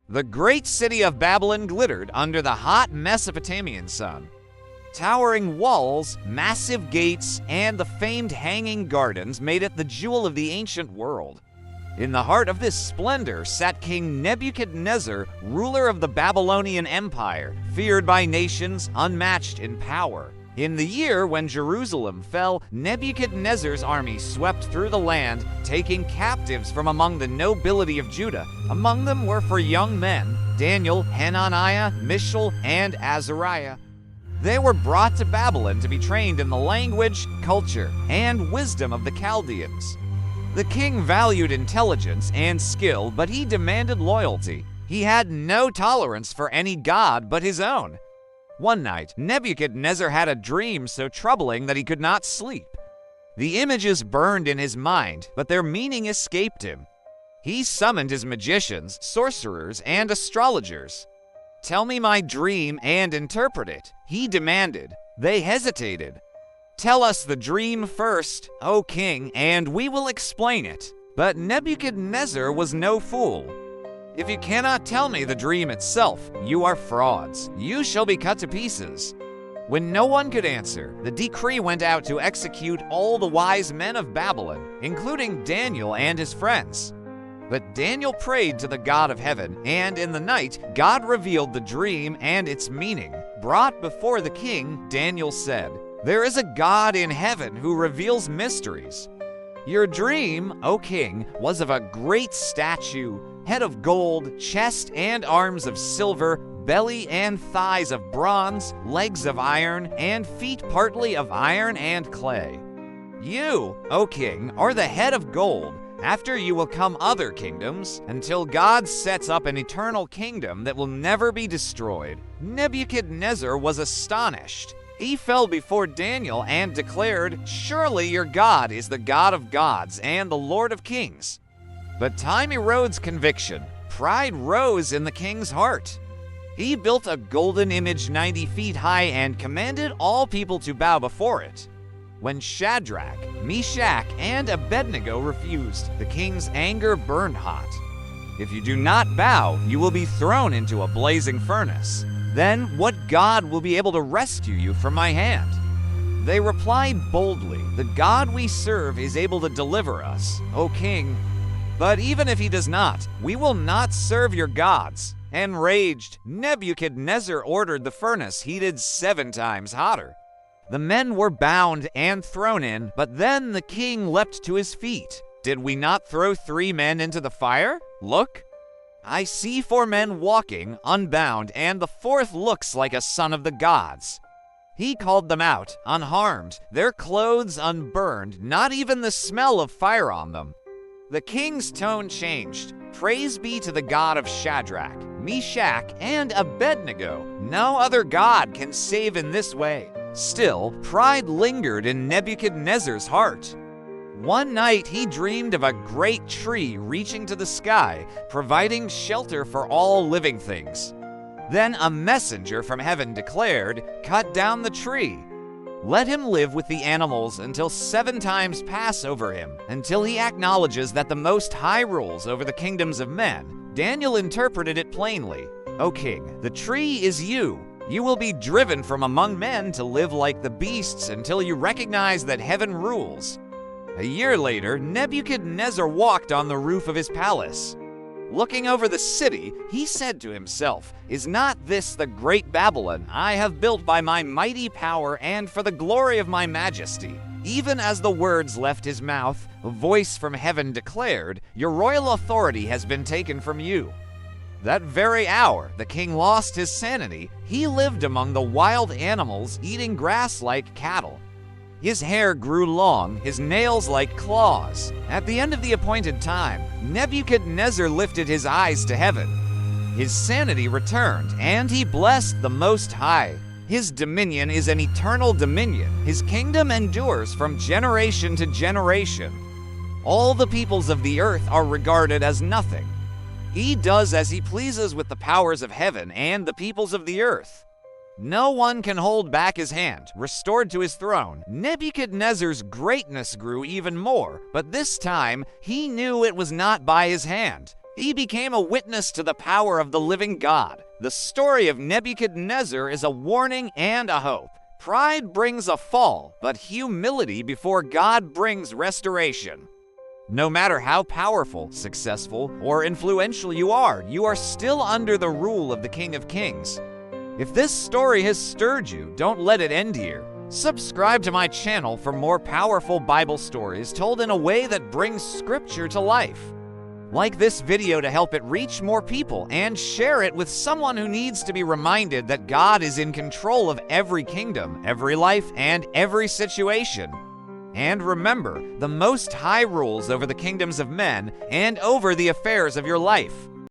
The great city of Babylon glittered under the hot Mesopotamian sun. Towering walls, massive gates, and the famed hanging gardens made it the jewel of the ancient world. In the heart of this splendor sat King Nebuchadnezzar, ruler of the Babylonian Empire, feared by nations, unmatched in power. In the year when Jerusalem fell, Nebuchadnezzar's army swept through the land, taking captives from among the nobility of Judah. Among them were 4 young men, Daniel, Hananiah, Mishael, and Azariah. They were brought to Babylon to be trained in the language, culture, and wisdom of the Chaldeans. The king valued intelligence and skill, but he demanded loyalty. He had no tolerance for any god but his own. One night, Nebuchadnezzar had a dream so troubling that he could not sleep. The images burned in his mind, but their meaning escaped him. He summoned his magicians, sorcerers, and astrologers. "Tell me my dream and interpret it," he demanded. They hesitated. "Tell us the dream first, O king, and we will explain it." But Nebuchadnezzar was no fool. "If you cannot tell me the dream itself, you are frauds. You shall be cut to pieces." When no one could answer, the decree went out to execute all the wise men of Babylon, including Daniel and his friends. But Daniel prayed to the God of heaven, and in the night, God revealed the dream and its meaning. Brought before the king, Daniel said, "There is a God in heaven who reveals mysteries. Your dream, O king, was of a great statue, head of gold, chest and arms of silver, belly and thighs of bronze, legs of iron, and feet partly of iron and clay. You, O king, are the head of gold. After you will come other kingdoms, until God sets up an eternal kingdom that will never be destroyed." Nebuchadnezzar was astonished. He fell before Daniel and declared, "Surely your God is the God of gods and the Lord of kings." But time erodes conviction. Pride rose in the king's heart. He built a golden image 90 feet high and commanded all people to bow before it. When Shadrach, Meshach, and Abednego refused, the king's anger burned hot. "If you do not bow, you will be thrown into a blazing furnace. Then what God will be able to rescue you from my hand?" They replied boldly, "The God we serve is able to deliver us, O king. But even if he does not, we will not serve your gods." Enraged, Nebuchadnezzar ordered the furnace heated 7 times hotter. The men were bound and thrown in, but then the king leapt to his feet. "Did we not throw 3 men into the fire? Look, I see 4 men walking, unbound, and the 4th looks like a son of the gods." He called them out, unharmed, their clothes unburned, not even the smell of fire on them. The king's tone changed. "Praise be to the God of Shadrach, Meshach, and Abednego. No other God can save in this way." Still, pride lingered in Nebuchadnezzar's heart. One night, he dreamed of a great tree reaching to the sky, providing shelter for all living things. Then a messenger from heaven declared, "Cut down the tree. Let him live with the animals until 7 times pass over him, until he acknowledges that the Most High rules over the kingdoms of men." Daniel interpreted it plainly. "O king, the tree is you. You will be driven from among men to live like the beasts until you recognize that heaven rules." A year later, Nebuchadnezzar walked on the roof of his palace. Looking over the city, he said to himself, "Is not this the great Babylon I have built by my mighty power and for the glory of my majesty?" Even as the words left his mouth, a voice from heaven declared, "Your royal authority has been taken from you." That very hour, the king lost his sanity. He lived among the wild animals, eating grass like cattle. His hair grew long, his nails like claws. At the end of the appointed time, Nebuchadnezzar lifted his eyes to heaven. His sanity returned, and he blessed the Most High. His dominion is an eternal dominion. His kingdom endures from generation to generation. All the peoples of the earth are regarded as nothing. He does as he pleases with the powers of heaven and the peoples of the earth. No one can hold back his hand. Restored to his throne, Nebuchadnezzar's greatness grew even more, but this time he knew it was not by his hand. He became a witness to the power of the living God. The story of Nebuchadnezzar is a warning and a hope. Pride brings a fall, but humility before God brings restoration. No matter how powerful, successful, or influential you are still under the rule of the King of Kings. If this story has stirred you, don't let it end here. Subscribe to my channel for more powerful Bible stories told in a way that brings Scripture to life. Like this video to help it reach more people, and share it with someone who needs to be reminded that God is in control of every kingdom, every life, and every situation. And remember, the Most High rules over the kingdoms of men and over the affairs of your life.